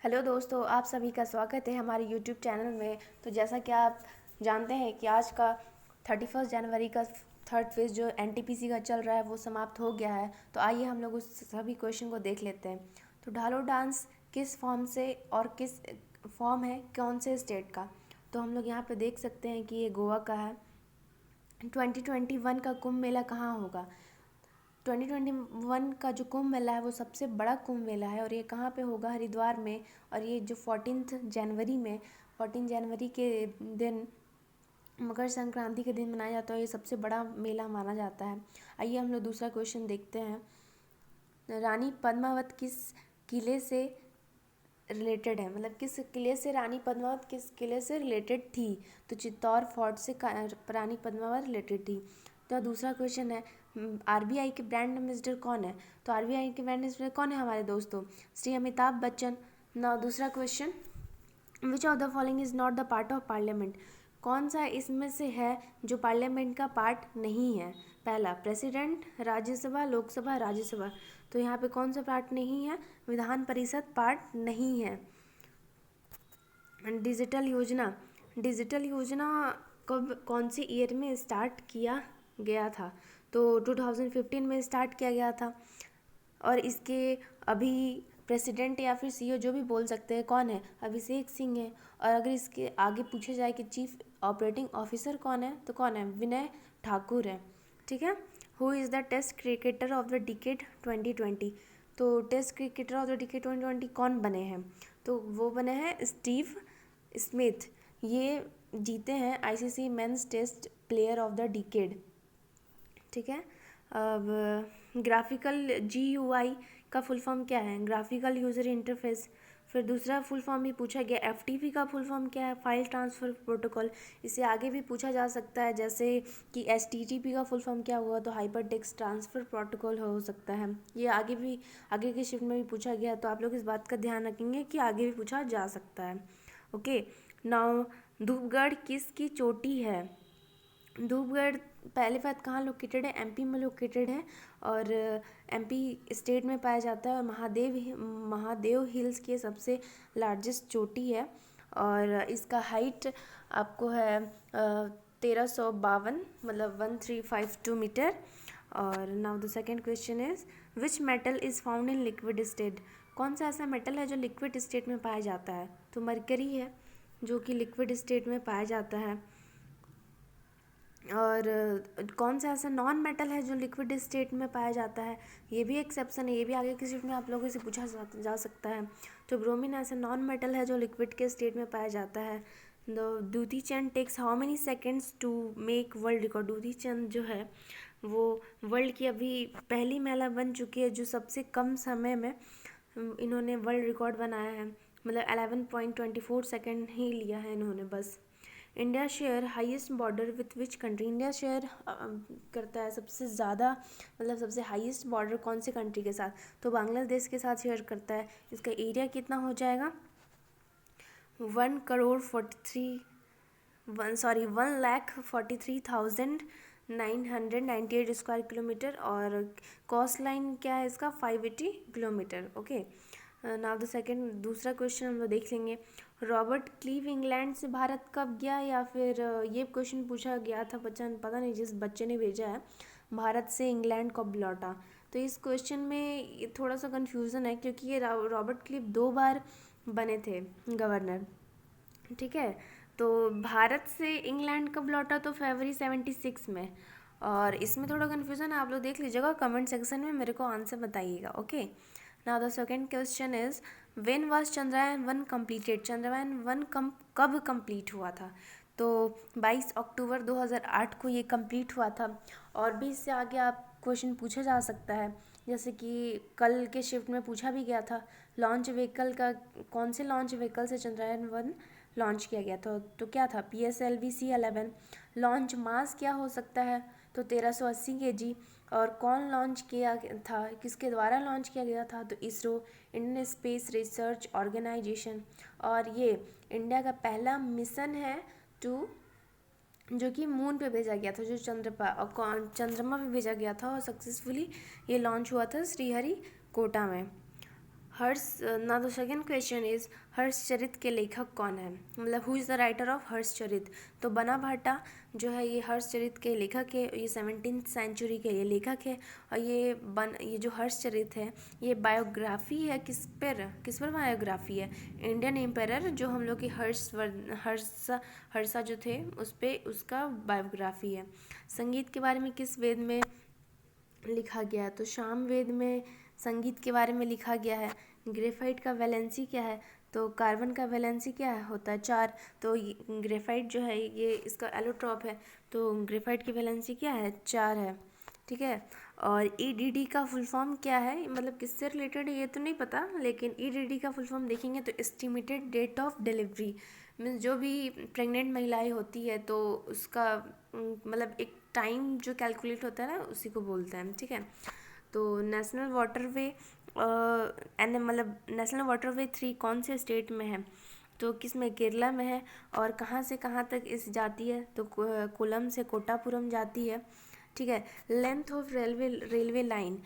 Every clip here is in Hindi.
हेलो दोस्तों, आप सभी का स्वागत है हमारे यूट्यूब चैनल में। तो जैसा कि आप जानते हैं कि आज का 31 जनवरी का थर्ड फेज़ जो एनटीपीसी का चल रहा है वो समाप्त हो गया है। तो आइए हम लोग उस सभी क्वेश्चन को देख लेते हैं। तो ढालो डांस किस फॉर्म से और किस फॉर्म है कौन से स्टेट का? तो हम लोग यहाँ पे देख सकते हैं कि ये गोवा का है। 2021 का कुंभ मेला कहाँ होगा? 2021 का जो कुंभ मेला है वो सबसे बड़ा कुंभ मेला है और ये कहाँ पे होगा? हरिद्वार में। और ये जो 14 जनवरी के दिन मकर संक्रांति के दिन मनाया जाता है। ये सबसे बड़ा मेला माना जाता है। आइए हम लोग दूसरा क्वेश्चन देखते हैं। रानी पद्मावत किस किले से रिलेटेड है? मतलब किस किले से रानी पद्मावत किस किले से रिलेटेड थी? तो चित्तौड़ फोर्ट से रानी पद्मावत रिलेटेड थी। तो दूसरा क्वेश्चन है, आरबीआई के ब्रांड एम्बेसडर कौन है? तो आरबीआई के ब्रांड एम्बेसडर कौन है हमारे दोस्तों? श्री अमिताभ बच्चन। ना दूसरा question, which of the following is not the part of parliament? कौन सा इसमें से है जो पार्लियामेंट का पार्ट नहीं है? पहला प्रेसिडेंट, राज्यसभा, लोकसभा, राज्यसभा। तो यहाँ पे कौन सा पार्ट नहीं है? विधान परिषद पार्ट नहीं है। डिजिटल योजना कब कौन से ईयर में स्टार्ट किया गया था? तो 2015 में स्टार्ट किया गया था। और इसके अभी प्रेसिडेंट या फिर सीईओ जो भी बोल सकते हैं कौन है? अभिषेक सिंह है। और अगर इसके आगे पूछा जाए कि चीफ ऑपरेटिंग ऑफिसर कौन है, तो कौन है? विनय ठाकुर है। ठीक है। Who is the test cricketer of the decade 2020? तो test cricketer of the decade 2020 कौन बने हैं? तो वो बने हैं स्टीव स्मिथ। ये जीते हैं ICC men's test player of the decade. ठीक है। अब ग्राफिकल GUI का फुल फॉर्म क्या है? Graphical user interface. फिर दूसरा फुल फॉर्म भी पूछा गया, FTP का फुल फॉर्म क्या है? File transfer protocol. इसे आगे भी पूछा जा सकता है, जैसे कि HTTP का फुल फॉर्म क्या हुआ? तो हाइपर टेक्स्ट ट्रांसफ़र प्रोटोकॉल हो सकता है। ये आगे के शिफ्ट में भी पूछा गया, तो आप लोग इस बात का ध्यान रखेंगे कि आगे भी पूछा जा सकता है। ओके। नाउ धूपगढ़ किसकी चोटी है? धूपगढ़ पहली बात कहाँ लोकेटेड है? MP में लोकेटेड है और MP स्टेट में पाया जाता है। और महादेव हिल्स की सबसे लार्जेस्ट चोटी है और इसका हाइट आपको है 1352, मतलब 1352 मीटर। और now the second question is, which metal is found in liquid state? कौन सा ऐसा मेटल है जो लिक्विड स्टेट में पाया जाता है? तो मरकरी है, जो कि लिक्विड स्टेट में पाया जाता है। और कौन सा ऐसा नॉन मेटल है जो लिक्विड स्टेट में पाया जाता है? ये भी एक्सेप्शन है, ये भी आगे की शिफ्ट में आप लोगों से पूछा जा सकता है। तो ब्रोमीन ऐसा नॉन मेटल है जो लिक्विड के स्टेट में पाया जाता है। Dutee Chand takes how many seconds to make world record? Dutee Chand जो है वो वर्ल्ड की अभी पहली महिला बन चुकी है जो सबसे कम समय में इन्होंने वर्ल्ड रिकॉर्ड बनाया है। मतलब 11.24 सेकेंड ही लिया है इन्होंने बस। India share highest border with which country? India share करता है सबसे ज़्यादा, मतलब सबसे हाईएस्ट बॉर्डर कौन से कंट्री के साथ? तो बांग्लादेश के साथ शेयर करता है। इसका एरिया कितना हो जाएगा? 1,43,998 स्क्वायर किलोमीटर। और कॉस्ट लाइन क्या है इसका? 580 kilometre. Okay. Now the second, दूसरा क्वेश्चन हम लोग देख लेंगे। रॉबर्ट क्लीव इंग्लैंड से भारत कब गया? या फिर ये क्वेश्चन पूछा गया था, पता नहीं जिस बच्चे ने भेजा है, भारत से इंग्लैंड कब लौटा? तो इस क्वेश्चन में ये थोड़ा सा कन्फ्यूज़न है क्योंकि ये रॉबर्ट क्लीव 2 बार बने थे गवर्नर। ठीक है। तो भारत से इंग्लैंड कब लौटा? तो फरवरी 76 में। और इसमें थोड़ा कन्फ्यूज़न है, आप लोग देख लीजिएगा, कमेंट सेक्शन में मेरे को आंसर बताइएगा। Okay. Now the second question is, when was Chandrayaan 1 completed? Chandrayaan 1 कब कंप्लीट हुआ था? तो 22 अक्टूबर 2008 को ये कंप्लीट हुआ था। और भी इससे आगे आप क्वेश्चन पूछा जा सकता है, जैसे कि कल के शिफ्ट में पूछा भी गया था, लॉन्च व्हीकल का कौन से लॉन्च व्हीकल से चंद्रयान 1 लॉन्च किया गया था? तो क्या था? PSLV C11। लॉन्च मास क्या हो सकता है? तो 1380 kg। और कौन लॉन्च किया था, किसके द्वारा लॉन्च किया गया था? तो ISRO, Indian space research organisation. और ये इंडिया का पहला मिशन है जो कि मून पे भेजा गया था, जो चंद्रमा पे भेजा गया था और सक्सेसफुली ये लॉन्च हुआ था श्रीहरिकोटा में। हर्ष ना the second question is Harshacharita के लेखक कौन है, मतलब who is the writer of Harshacharita. तो बना भाटा जो है ये हर्षचरित के लेखक है, ये 17th सेंचुरी के ये लेखक है। और ये जो हर्षचरित है ये बायोग्राफी है, किस पर बायोग्राफी है, इंडियन एम्पायर जो हम लोग के हर्षा जो थे उस पर उसका बायोग्राफी है। संगीत के बारे में किस वेद में लिखा गया है, तो शाम वेद में संगीत के बारे में लिखा गया है। ग्रेफाइट का वैलेंसी क्या है, तो कार्बन का वैलेंसी क्या है होता है 4। तो ग्रेफाइट जो है ये इसका एलोट्रॉप है, तो ग्रेफाइट की वैलेंसी क्या है 4 है। ठीक है। और ईडीडी का फुल फॉर्म क्या है, मतलब किससे रिलेटेड है ये तो नहीं पता, लेकिन ईडीडी का फुल फॉर्म देखेंगे तो estimated date of delivery, means जो भी प्रेग्नेंट महिलाएं होती है तो उसका मतलब एक टाइम जो कैलकुलेट होता है ना उसी को बोलते हैं। ठीक है। तो नेशनल वाटरवे मतलब नेशनल वाटरवे 3 कौन से स्टेट में है, तो किस में, केरला में है। और कहाँ से कहाँ तक इस जाती है, तो कोलम से कोटापुरम जाती है। ठीक है। लेंथ ऑफ रेलवे लाइन,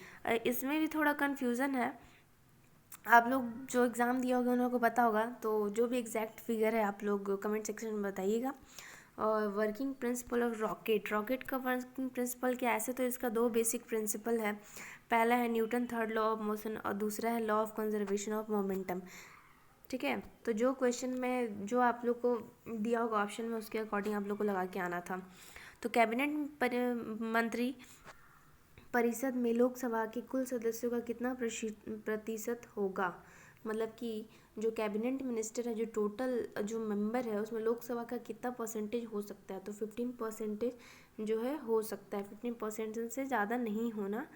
इसमें भी थोड़ा कन्फ्यूज़न है, आप लोग जो एग्ज़ाम दिया होगा उन लोगों को पता होगा, तो जो भी एग्जैक्ट फिगर है आप लोग कमेंट सेक्शन में बताइएगा। और वर्किंग प्रिंसिपल ऑफ रॉकेट का वर्किंग प्रिंसिपल क्या है, ऐसे तो इसका 2 बेसिक प्रिंसिपल है। पहला है Newton third law of motion और दूसरा है law of conservation of momentum. ठीक है। तो जो क्वेश्चन में जो आप लोग को दिया होगा ऑप्शन में उसके अकॉर्डिंग आप लोग को लगा के आना था। तो कैबिनेट मंत्री परिषद में लोकसभा के कुल सदस्यों का कितना प्रतिशत होगा, मतलब कि जो कैबिनेट मिनिस्टर है, जो टोटल जो मेंबर है उसमें लोकसभा का कितना परसेंटेज हो सकता है, तो 15% जो है हो सकता है, 15% से ज़्यादा नहीं होना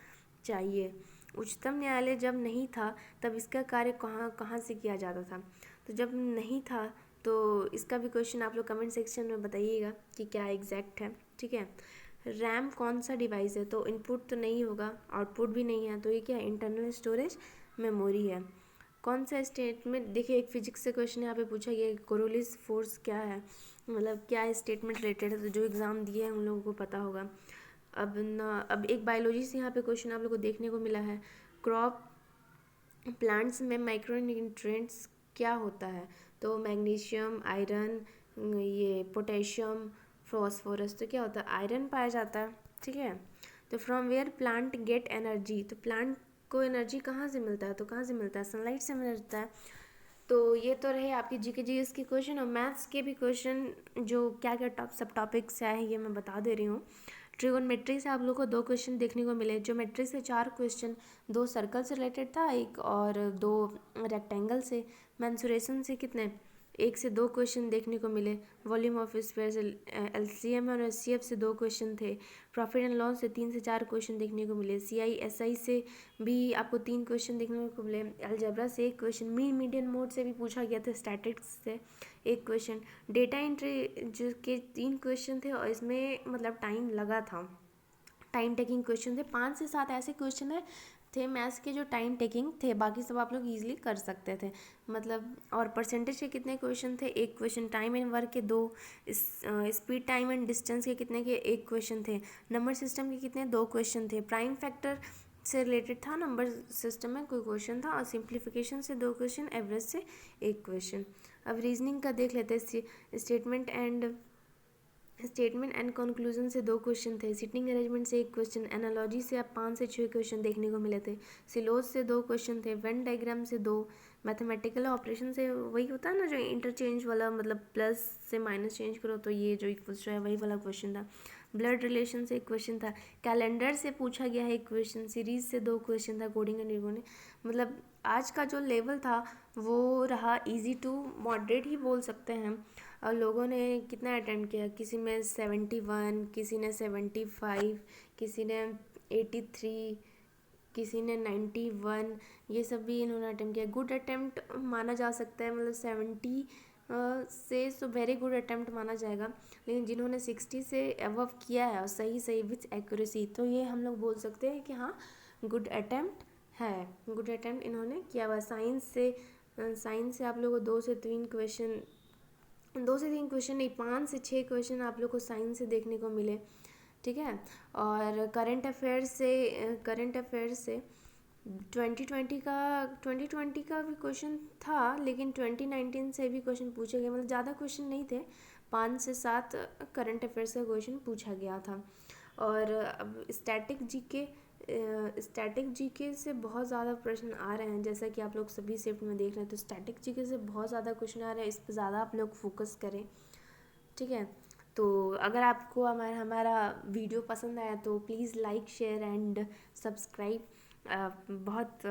चाहिए। उच्चतम न्यायालय जब नहीं था तब इसका कार्य कहाँ कहाँ से किया जाता था, तो जब नहीं था तो इसका भी क्वेश्चन आप लोग कमेंट सेक्शन में बताइएगा कि क्या एग्जैक्ट है। ठीक है। रैम कौन सा डिवाइस है, तो इनपुट तो नहीं होगा, आउटपुट भी नहीं है, तो ये क्या है, इंटरनल स्टोरेज मेमोरी है। कौन सा स्टेटमेंट, देखिए एक फिजिक्स से क्वेश्चन यहाँ पे पूछा गया है, कोरोलिस फोर्स क्या है, मतलब क्या स्टेटमेंट रिलेटेड है, तो जो एग्ज़ाम दिए हैं उन लोगों को पता होगा। अब एक बायोलॉजी से यहाँ पे क्वेश्चन आप लोगों को देखने को मिला है, क्रॉप प्लांट्स में माइक्रो न्यूट्रिएंट्स क्या होता है, तो मैग्नीशियम, आयरन, ये पोटेशियम, फॉस्फोरस, तो क्या होता है, आयरन पाया जाता है। ठीक है। तो from where plant get energy, तो प्लांट को एनर्जी कहाँ से मिलता है, तो कहाँ से मिलता है, सनलाइट से मिलता है। तो ये तो रहे आपकी जीके जीएस के क्वेश्चन, और मैथ्स के भी क्वेश्चन जो क्या क्या सब टॉपिक्स से आए हैं ये मैं बता दे रही हूँ। ट्रिगोनमेट्री से आप लोग को 2 क्वेश्चन देखने को मिले, ज्योमेट्री से 4 क्वेश्चन, 2 सर्कल से रिलेटेड था एक, और 2 रेक्टेंगल से। मेंसुरेशन से कितने, 1 से 2 क्वेश्चन देखने को मिले। वॉल्यूम ऑफ स्फीयर से एलसीएम और एचसीएफ से 2 क्वेश्चन थे। प्रॉफिट एंड लॉस से 3 से 4 क्वेश्चन देखने को मिले। सीआईएसआई से भी आपको 3 क्वेश्चन देखने को मिले। अलजेब्रा से 1 क्वेश्चन, मीडियन मोड से भी पूछा गया था, स्टैटिस्टिक्स से 1 क्वेश्चन, डेटा एंट्री जो के 3 क्वेश्चन थे, और इसमें मतलब टाइम लगा था, टाइम टेकिंग क्वेश्चन थे। 5 से 7 ऐसे क्वेश्चन है थे मैथ्स के जो टाइम टेकिंग थे, बाकी सब आप लोग इजीली कर सकते थे, मतलब। और परसेंटेज के कितने क्वेश्चन थे, 1 क्वेश्चन, टाइम एंड वर्क के 2, स्पीड टाइम एंड डिस्टेंस के कितने के 1 क्वेश्चन थे, नंबर सिस्टम के कितने 2 क्वेश्चन थे, प्राइम फैक्टर से रिलेटेड था नंबर सिस्टम में कोई क्वेश्चन था, और सिंप्लीफिकेशन से 2 क्वेश्चन, एवरेज से 1 क्वेश्चन। अब रीजनिंग का देख लेते हैं, स्टेटमेंट एंड कंक्लूजन से 2 क्वेश्चन थे, सिटिंग अरेंजमेंट से 1 क्वेश्चन, एनालॉजी से आप 5 से 6 क्वेश्चन देखने को मिले थे, सिलोज से 2 क्वेश्चन थे, वेन डायग्राम से 2, मैथमेटिकल ऑपरेशन से वही होता है ना जो इंटरचेंज वाला, मतलब प्लस से माइनस चेंज करो तो ये जो इक्वल्स जो है वही वाला क्वेश्चन था, ब्लड रिलेशन से 1 क्वेश्चन था, कैलेंडर से पूछा गया है 1 क्वेश्चन, सीरीज से 2 क्वेश्चन था, कोडिंग एंड रिगोनिंग। मतलब आज का जो लेवल था वो रहा इजी टू मॉडरेट ही बोल सकते हैं। और लोगों ने कितना अटेम्प्ट किया, किसी में 71, किसी ने 75, किसी ने 83, किसी ने 91, ये सब भी इन्होंने अटेम्प्ट किया। गुड अटेम्प्ट माना जा सकता है, मतलब 70 से तो वेरी गुड अटेम्प्ट माना जाएगा, लेकिन जिन्होंने 60 से अबव किया है और सही सही विथ एक्यूरेसी, तो ये हम लोग बोल सकते हैं कि हाँ गुड अटेम्प्ट है, गुड अटेम्प्ट इन्होंने किया हुआ। साइंस से आप लोगों को 2 से 3 क्वेश्चन नहीं, 5 से 6 क्वेश्चन आप लोग को साइंस से देखने को मिले। ठीक है। और करंट अफेयर्स से 2020 का भी क्वेश्चन था, लेकिन 2019 से भी क्वेश्चन पूछे गए, मतलब ज़्यादा क्वेश्चन नहीं थे, 5 से 7 करंट अफेयर्स का क्वेश्चन पूछा गया था। और अब स्टैटिक जीके से बहुत ज़्यादा प्रश्न आ रहे हैं, जैसा कि आप लोग सभी शिफ्ट में देख रहे हैं, तो स्टैटिक जीके से बहुत ज़्यादा क्वेश्चन आ रहे हैं, इस पर ज़्यादा आप लोग फोकस करें, ठीक है। तो अगर आपको हमारा हमारा वीडियो पसंद आया तो please like share and subscribe. बहुत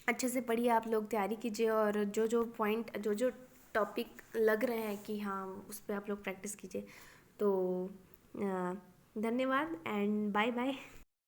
अच्छे से पढ़िए, आप लोग तैयारी कीजिए, और जो जो पॉइंट जो जो टॉपिक लग रहे हैं कि हाँ उस पर आप लोग प्रैक्टिस कीजिए। तो धन्यवाद एंड बाय बाय।